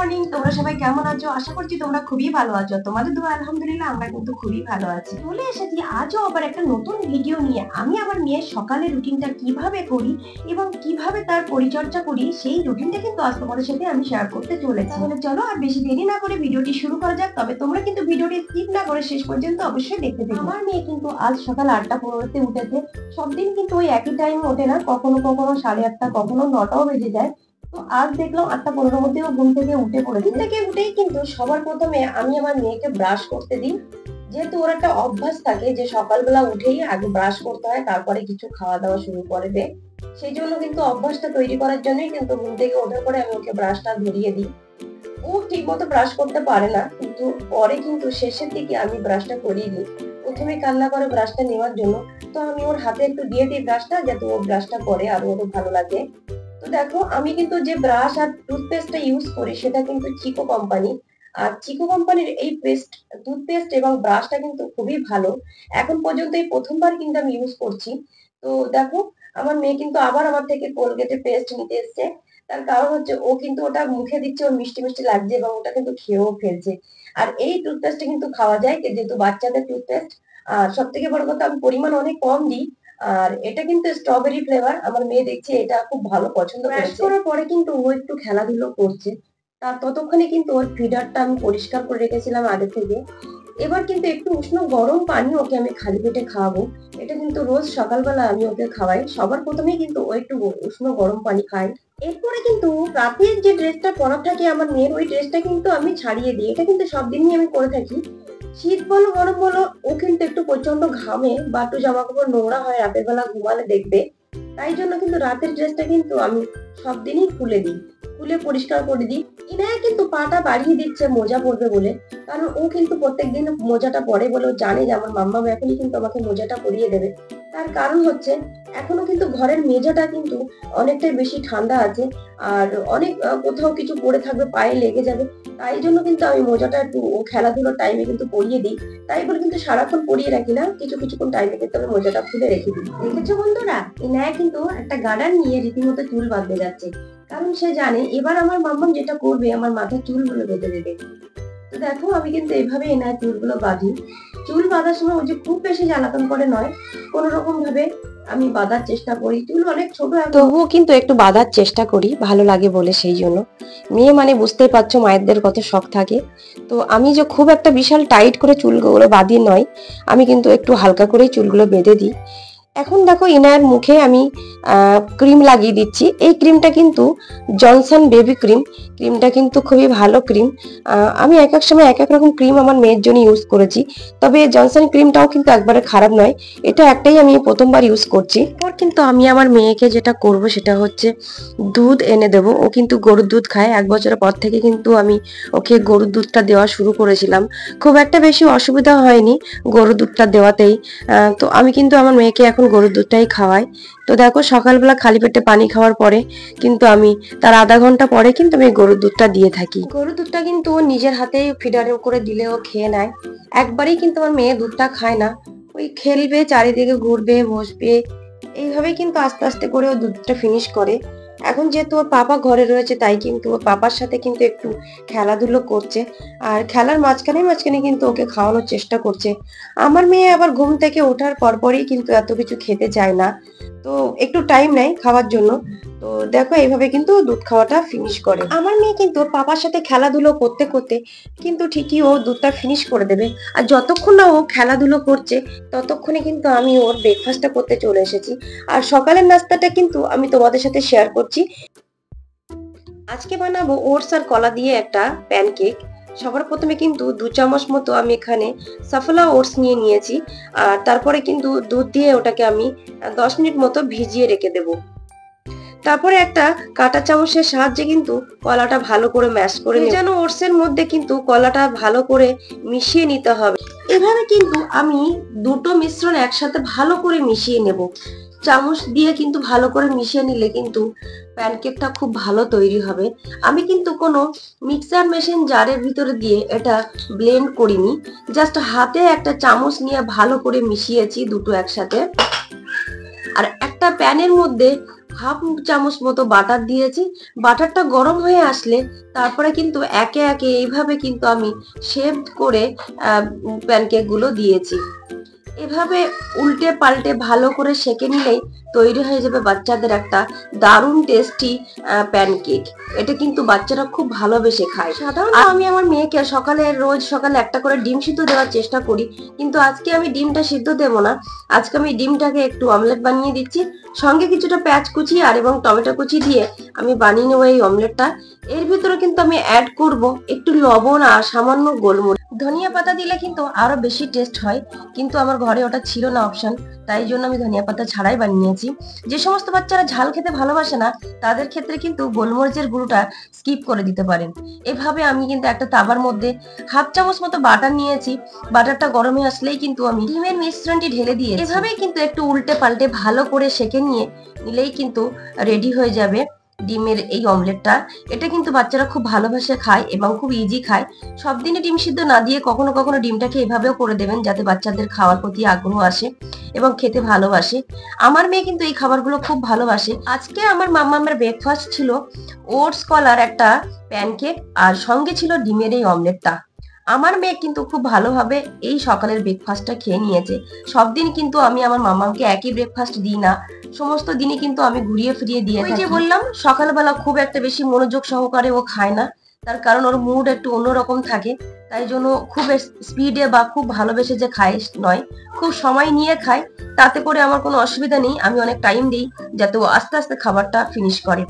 Morning, তোমরা সবাই কেমন আছো? আশা করছি তোমরা খুবই ভালো আছো। তোমাদের দোয়া আলহামদুলিল্লাহ আমরা কিন্তু খুবই ভালো আছি। চলে এসেছি আজও আবার একটা নতুন ভিডিও নিয়ে। আমি আমার মেয়ের সকালের রুটিনটা কিভাবে করি এবং কিভাবে তার পরিচর্যা করি সেই রুটিনটা কিন্তু আজ তোমাদের সাথে আমি শেয়ার করতে চলেছি। তাহলে চলো আর বেশি দেরি না করে ভিডিওটি শুরু করা যাক। তবে তোমরা কিন্তু ভিডিওটি স্কিপ না করে শেষ পর্যন্ত অবশ্যই দেখতে থাকো। আমার মেয়ে কিন্তু আজ সকাল 8:15-তে উঠেছে। সব দিন কিন্তু ওই একই টাইম ওঠে না, কখনো কখনো 8:30, কখনো 9টাও বেজে যায়। তো আজ দেখলাম 8:15 মধ্যেও ঘুম থেকে উঠে পড়েছে। ঘুম থেকে উঠেই কিন্তু সবার প্রথমে আমি আমার মেয়েকে ব্রাশ করতে দিই, যেহেতু ওর একটা অভ্যাস থাকে যে সকালবেলা উঠেই আগে ব্রাশ করতে হয়, তারপরে কিছু খাওয়া দাওয়া শুরু করবে। সেই জন্য কিন্তু অভ্যাসটা তৈরি করার জন্যই কিন্তু ঘুম থেকে ওঠার পরে আমি ওকে ব্রাশটা ধরিয়ে দিই। ও ঠিক মতো ব্রাশ করতে পারে না, কিন্তু পরে কিন্তু শেষের দিকে আমি ব্রাশটা করিয়ে দিই। প্রথমে কান্না করে ব্রাশটা নেওয়ার জন্য, তো আমি ওর হাতে একটু দিয়ে দিই ব্রাশটা, যাতে ও ব্রাশটা করে আর ওর ভালো লাগে। তো দেখো, আমি কিন্তু যে ব্রাশ আর টুথপেস্টটা ইউজ করি সেটা কিন্তু চিকো কোম্পানি। আর চিকো কোম্পানির এই টুথপেস্ট এবং ব্রাশটা কিন্তু খুবই ভালো। এখন পর্যন্ত এই প্রথমবার কিন্তু আমি ইউজ করছি। তো দেখো, আমার মেয়ে কিন্তু আবার আমার থেকে কোলগেটের পেস্ট নিতে এসছে। তার কারণ হচ্ছে ও কিন্তু ওটা মুখে দিচ্ছে, ওর মিষ্টি মিষ্টি লাগছে এবং ওটা কিন্তু খেয়েও ফেলছে। আর এই টুথপেস্টটা কিন্তু খাওয়া যায়, যেহেতু বাচ্চাদের টুথপেস্ট। আর সব থেকে বড় কথা, আমি পরিমাণ অনেক কম দিই। আর এটা কিন্তু স্ট্রবেরি ফ্লেভার। আমার মেয়ে দেখছি এটা খুব ভালো পছন্দ করেছে। ব্রাশ করার পরে কিন্তু ও একটু খেলাধুলো করছে। তার ততক্ষণে কিন্তু ওর ফিডারটা আমি পরিষ্কার করে রেখেছিলাম আগে থেকে। এবার কিন্তু একটু উষ্ণ গরম পানি ওকে আমি খালি পেটে খাওয়াবো। এটা কিন্তু রোজ সকালবেলা আমি ওকে খাওয়াই। সবার প্রথমেই কিন্তু ও একটু উষ্ণ গরম পানি খায়। এরপরে কিন্তু রাতের যে ড্রেসটা পরা থাকে আমার মেয়ের, ওই ড্রেসটা কিন্তু আমি ছাড়িয়ে দিই। এটা কিন্তু সব দিনই আমি করে থাকি। শীত বলো গরম বলো, ও কিন্তু একটু প্রচন্ড ঘামে বা একটু জামা কাপড় নোংরা হয় রাতের বেলা ঘুমালে দেখবে। তাই জন্য কিন্তু রাতের ড্রেসটা কিন্তু আমি সব দিনই খুলে দিই, খুলে পরিষ্কার করে দিই। ইনায়া কিন্তু পাটা বাড়িয়ে দিচ্ছে মোজা পরবে বলে, কারণ ও কিন্তু প্রত্যেকদিন মোজাটা পরে বলে ও জানে যে আমার মাম্মা এখনই কিন্তু আমাকে মোজাটা পরিয়ে দেবে। তার কারণ হচ্ছে এখনো কিন্তু ঘরের মেঝেটা কিন্তু অনেকটাই বেশি ঠান্ডা আছে, আর অনেক কোথাও কিছু পড়ে থাকবে, পায়ে লেগে যাবে। তাই জন্য কিন্তু আমি মোজাটা একটু ও খেলাধুলার টাইমে কিন্তু পরিয়ে দিই। তাই বলে কিন্তু সারাক্ষণ পরিয়ে রাখি না, কিছুক্ষণ টাইমে কিন্তু আমি মোজাটা খুলে রেখে দিই। দেখেছো বন্ধুরা, ইনায়া কিন্তু একটা গার্ডার নিয়ে রীতিমতো চুল বাঁধতে যাচ্ছে, কারণ সে জানে এবার আমার মাম্মাম যেটা করবে আমার মাথার চুলগুলো বেঁধে দেবে। তো দেখো, আমি কিন্তু এইভাবে এনার চুলগুলো বাঁধি। চুল বাঁধার সময় ও যে খুব বেশি জ্বালাতন করে নয়, কোন রকম ভাবে আমি বাঁধার চেষ্টা করি। চুল অনেক ছোট, তবুও কিন্তু একটু বাঁধার চেষ্টা করি, ভালো লাগে বলে। সেই জন্য মেয়ে মানে বুঝতেই পারছো মায়েদের কত শখ থাকে। তো আমি যে খুব একটা বিশাল টাইট করে চুলগুলো বাঁধি নয়, আমি কিন্তু একটু হালকা করেই চুলগুলো বেঁধে দিই। এখন দেখো, ইনায়ের মুখে আমি ক্রিম লাগিয়ে দিচ্ছি। এই ক্রিমটা কিন্তু জনসন বেবি ক্রিম। ক্রিমটা কিন্তু খুবই ভালো ক্রিম। আমি এক এক সময় এক এক রকম ক্রিম আমার মেয়ের জন্য ইউজ করেছি, তবে জনসন ক্রিমটাও কিন্তু একবারে খারাপ নয়। এটা একটাই আমি প্রথমবার ইউজ করছি। এরপর কিন্তু আমি আমার মেয়েকে যেটা করব সেটা হচ্ছে দুধ এনে দেবো। ও কিন্তু গরুর দুধ খায়। 1 বছরের পর থেকে কিন্তু আমি ওকে গরুর দুধটা দেওয়া শুরু করেছিলাম। খুব একটা বেশি অসুবিধা হয়নি গরুর দুধটা দেওয়াতেই। তো আমি কিন্তু আমার মেয়েকে এখন গরুর দুধটাই খাওয়াই। তো দেখো, সকালবেলা খালি পেটে পানি খাওয়ার পরে কিন্তু আমি তার আধা ঘন্টা পরে কিন্তু আমি গরুর দুধটা দিয়ে থাকি। গরুর দুধটা কিন্তু ও নিজের হাতেই ফিডারে করে দিলে ও খেয়ে নেয়। একবারেই কিন্তু আমার মেয়ে দুধটা খায় না, ওই খেলবে, চারিদিকে ঘুরবে, বসবে, এইভাবেই কিন্তু আস্তে আস্তে করে ও দুধটা ফিনিশ করে। এখন যেহেতু ওর পাপা ঘরে রয়েছে, তাই কিন্তু ওর পাপার সাথে কিন্তু একটু খেলাধুলো করছে, আর খেলার মাঝখানে মাঝখানে কিন্তু ওকে খাওয়ানোর চেষ্টা করছে। আমার মেয়ে আবার ঘুম থেকে ওঠার পরপরই কিন্তু এত কিছু খেতে চায় না, তো একটু টাইম নেয় খাওয়ার জন্য। তো দেখো, এইভাবে কিন্তু দুধ খাওয়াটা ফিনিশ করে। আমার মেয়ে কিন্তু ওর পাপার সাথে খেলাধুলো করতে করতে কিন্তু ঠিকই ও দুধটা ফিনিশ করে দেবে। আর যতক্ষণ না ও খেলাধুলো করছে ততক্ষণে কিন্তু আমি ওর ব্রেকফাস্টটা করতে চলে এসেছি। আর সকালের নাস্তাটা কিন্তু আমি তোমাদের সাথে শেয়ার করছি। আজকে বানাবো ওটস আর কলা দিয়ে একটা প্যানকেক। সবার প্রথমে কিন্তু 2 চামচ মতো আমি এখানে সাফলা ওটস নিয়ে নিয়েছি, আর তারপরে কিন্তু দুধ দিয়ে ওটাকে আমি 10 মিনিট মতো ভিজিয়ে রেখে দেব। তারপরে একটা কাঁটা চামচের সাহায্যে কিন্তু কলাটা ভালো করে ম্যাশ করে যেন ওটসের মধ্যে কিন্তু কলাটা ভালো করে মিশিয়ে নিতে হবে। এভাবে কিন্তু আমি দুটো মিশ্রণ একসাথে ভালো করে মিশিয়ে নেব। চামচ দিয়ে কিন্তু ভালো করে মিশিয়ে নিলে কিন্তু প্যানকেকটা খুব ভালো তৈরি হবে। আমি কিন্তু কোনো মিক্সার মেশিন জারের ভিতরে দিয়ে এটা ব্লেন্ড করিনি, জাস্ট হাতে একটা চামচ নিয়ে ভালো করে মিশিয়েছি দুটো একসাথে। আর একটা প্যানের মধ্যে হাফ চামচ মতো বাটার দিয়েছি। বাটারটা গরম হয়ে আসলে তারপরে কিন্তু একে একে এইভাবে কিন্তু আমি শেপ করে প্যানকেক গুলো দিয়েছি। এভাবে উল্টে পাল্টে ভালো করে সেঁকে নিলেই তৈরি হয়ে যাবে বাচ্চাদের একটা দারুণ টেস্টি প্যানকেক। এটা কিন্তু বাচ্চারা খুব ভালোবেসে খায়। সাধারণত আমি আমার মেয়েকে রোজ সকালে একটা করে ডিম সিদ্ধ দেওয়ার চেষ্টা করি, কিন্তু আজকে আমি ডিমটা সিদ্ধ দেবো না। আজকে আমি ডিমটাকে একটু অমলেট বানিয়ে দিচ্ছি, সঙ্গে কিছুটা পেঁয়াজ কুচি আর এবং টমেটো কুচি দিয়ে আমি বানিয়ে নেবো এই অমলেটটা। এর ভিতরে কিন্তু আমি অ্যাড করব একটু লবণ আর সামান্য গোলমরিচ। ধনিয়া পাতা দিলে কিন্তু আরো বেশি টেস্ট হয়, কিন্তু আমার ঘরে ওটা ছিল না অপশন, তাই জন্য আমি ধনিয়া পাতা ছাড়াই বানিয়েছি। যে সমস্ত বাচ্চারা ঝাল খেতে ভালোবাসে না তাদের ক্ষেত্রে কিন্তু গোলমরিচের গুঁড়োটা স্কিপ করে দিতে পারেন। এভাবে আমি কিন্তু একটা তাওয়ার মধ্যে হাফ চামচ মতো বাটার নিয়েছি। বাটারটা গরমে আসলেই কিন্তু আমি ডিমের মিশ্রণটি ঢেলে দিয়ে এভাবেই কিন্তু একটু উল্টে পাল্টে ভালো করে সেঁকে নিলেই কিন্তু রেডি হয়ে যাবে ডিমের এই অমলেটটা। এটা কিন্তু বাচ্চারা খুব ভালোবাসে খায় এবং খুব ইজি খায়। সব দিনে ডিম সিদ্ধ না দিয়ে কখনো কখনো ডিমটাকে এভাবেও করে দেবেন, যাতে বাচ্চাদের খাওয়ার প্রতি আগ্রহ আসে এবং খেতে ভালোবাসে। আমার মেয়ে কিন্তু এই খাবারগুলো খুব ভালোবাসে। আজকে আমার মাম্মামের ব্রেকফাস্ট ছিল ওটস কলার একটা প্যানকেক আর সঙ্গে ছিল ডিমের এই অমলেটটা। আমার মেয়ে কিন্তু খুব ভালোভাবে এই সকালের ব্রেকফাস্টটা খেয়ে নিয়েছে। সব দিন কিন্তু আমি আমার মামাকে একই ব্রেকফাস্ট দিই না, সমস্ত দিনই কিন্তু আমি ঘুরিয়ে ফিরিয়ে দিয়ে থাকি। যে বললাম সকালবেলা খুব একটা বেশি মনোযোগ সহকারে ও খায় না, তার কারণ ওর মুড একটু অন্যরকম থাকে, তাই জন্য খুব স্পিডে বা খুব ভালোবেসে যে খায় নয়, খুব সময় নিয়ে খায়। তাতে করে আমার কোনো অসুবিধা নেই, আমি অনেক টাইম দিই যাতে ও আস্তে আস্তে খাবারটা ফিনিশ করে।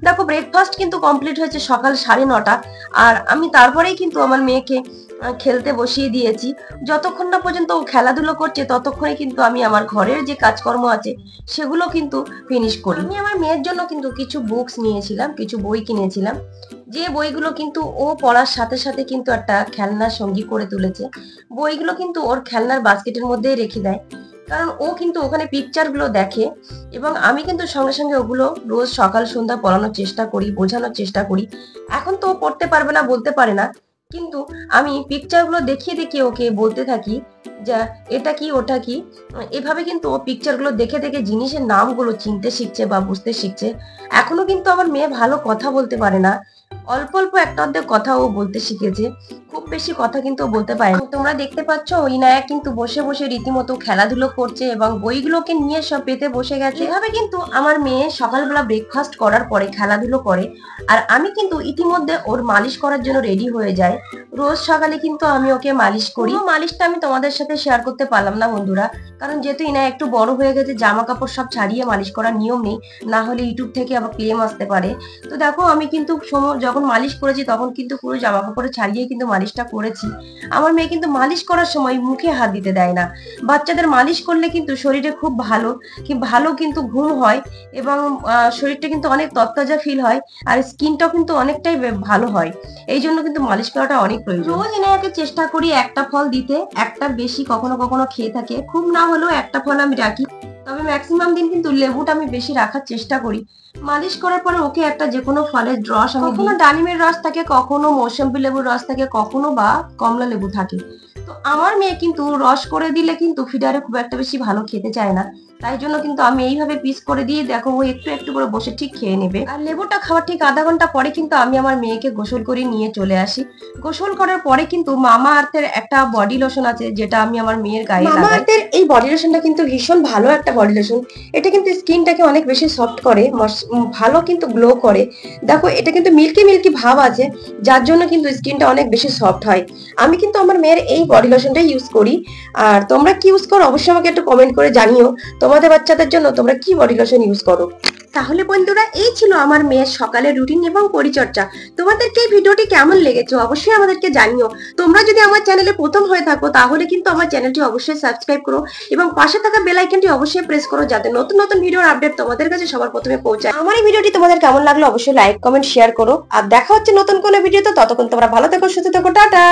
দেখো ব্রেকফাস্ট কিন্তু কমপ্লিট হয়েছে সকাল 9:30, আর আমি তারপরেই কিন্তু আমার মেয়েকে খেলতে বসিয়ে দিয়েছি। যতক্ষণ না পর্যন্ত ও খেলাধুলো করছে ততক্ষণে কিন্তু আমি আমার ঘরের যে কাজকর্ম আছে সেগুলো কিন্তু ফিনিশ করি। আমি আমার মেয়ের জন্য কিন্তু কিছু বুকস নিয়েছিলাম, কিছু বই কিনেছিলাম, যে বইগুলো কিন্তু ও পড়ার সাথে সাথে কিন্তু একটা খেলনার সঙ্গী করে তুলেছে। বইগুলো কিন্তু ওর খেলনার বাস্কেটের মধ্যেই রেখে দেয়, কারণ ও কিন্তু ওখানে পিকচার গুলো দেখে এবং আমি কিন্তু সঙ্গে সঙ্গে ওগুলো রোজ সকাল সন্ধ্যা পড়ানোর চেষ্টা করি, বোঝানোর চেষ্টা করি। এখন তো ও পড়তে পারবে না, বলতে পারে না, কিন্তু আমি পিকচার গুলো দেখিয়ে দেখিয়ে ওকে বলতে থাকি যে এটা কি ওটা কি। এভাবে কিন্তু ও পিকচার গুলো দেখে দেখে জিনিসের নামগুলো চিনতে শিখছে বা বুঝতে শিখছে। এখনো কিন্তু আমার মেয়ে ভালো কথা বলতে পারে না, অল্প অল্প একটা অর্ধেক কথা ও বলতে শিখেছে, খুব বেশি কথা কিন্তু ও বলতে পারে না। তোমরা দেখতে পাচ্ছ ইনায়া কিন্তু বসে বসে রীতিমতো খেলাধুলো করছে এবং বইগুলোকে নিয়ে সব পেতে বসে গেছে। এভাবে কিন্তু আমার মেয়ে সকালবেলা ব্রেকফাস্ট করার পরে খেলাধুলো করে, আর আমি কিন্তু ইতিমধ্যে ওর মালিশ করার জন্য রেডি হয়ে যাই। রোজ সকালে কিন্তু আমি ওকে মালিশ করি। মালিশটা আমি তোমাদের সাথে শেয়ার করতে পারলাম না বন্ধুরা, কারণ যেহেতু ইনায়া একটু বড় হয়ে গেছে, জামা কাপড় সব ছাড়িয়ে মালিশ করার নিয়ম নেই, না হলে ইউটিউব থেকে আবার ক্লেম আসতে পারে। তো দেখো আমি কিন্তু যখন মালিশ করেছি তখন কিন্তু পুরো জামা কাপড়ে ছাড়িয়ে কিন্তু মালিশটা করেছি। আমার মেয়ে কিন্তু মালিশ করার সময় মুখে হাত দিতে দেয় না। বাচ্চাদের মালিশ করলে কিন্তু শরীরে খুব ভালো কিন্তু ঘুম হয় এবং শরীরটা কিন্তু অনেক তরতাজা ফিল হয়, আর স্কিনটাও কিন্তু অনেকটাই ভালো হয়। এই জন্য কিন্তু মালিশ করাটা অনেক প্রয়োজন। রোজ এনাকে চেষ্টা করি একটা ফল দিতে, একটা বেশি কখনো কখনো খেয়ে থাকে, খুব না হলেও একটা ফল আমি রাখি, তবে ম্যাক্সিমাম দিন কিন্তু লেবুটা আমি বেশি রাখার চেষ্টা করি। মালিশ করার পরে ওকে একটা যে কোনো ফলের রস, কখনো ডালিমের রস থাকে, কখনো মৌসুমী লেবুর রস থাকে, কখনো বা কমলা লেবু থাকে। তো আমার মেয়ে কিন্তু রস করে দিলে কিন্তু ফিডারে খুব একটা বেশি ভালো খেতে চায় না, তাই জন্য কিন্তু আমি এইভাবে পিস করে দিয়ে দেখো ও একটু একটু করে বসে ঠিক খেয়ে নেবে। আর লেবুটা খাওয়ার ঠিক আধা ঘন্টা পরে কিন্তু আমি আমার মেয়েকে গোসল করে নিয়ে চলে আসি। গোসল করার পরে কিন্তু মামা আর্থের একটা বডি লোশন আছে, যেটা আমি আমার মেয়ের গায়ে লাগাই। মামা আর্থের এই বডি লোশনটা কিন্তু ভীষণ ভালো একটা বডি লোশন। এটা কিন্তু স্কিনটাকে অনেক বেশি সফট করে, ভালো কিন্তু গ্লো করে। দেখো এটা কিন্তু মিল্কি মিল্কি ভাব আছে, যার জন্য কিন্তু স্কিনটা অনেক বেশি সফট হয়। আমি কিন্তু আমার মেয়ের এই বডি লোশনটা ইউজ করি, আর তোমরা কি ইউজ করো অবশ্যই আমাকে একটু কমেন্ট করে জানিও তোমাদের বাচ্চাদের জন্য তোমরা কি বডি লোশন ইউজ করো। তাহলে বন্ধুরা এই ছিল আমার মেয়ের সকালের রুটিন এবং পরিচর্যা। তোমাদেরকে এই ভিডিওটি কেমন লেগেছে অবশ্যই আমাদেরকে জানিও। তোমরা যদি আমার চ্যানেলে প্রথম হয়ে থাকো তাহলে কিন্তু আমার চ্যানেলটি অবশ্যই সাবস্ক্রাইব করো এবং পাশে থাকা বেল আইকনটি অবশ্যই প্রেস করো, যাতে নতুন নতুন ভিডিওর আপডেট তোমাদের কাছে সবার প্রথমে পৌঁছায়। আমার এই ভিডিওটি তোমাদের কেমন লাগলো অবশ্যই লাইক কমেন্ট শেয়ার করো, আর দেখা হচ্ছে নতুন কোনো ভিডিওতে। ততক্ষণ তোমরা ভালো থেকো, সুস্থ থেকো, টাটা।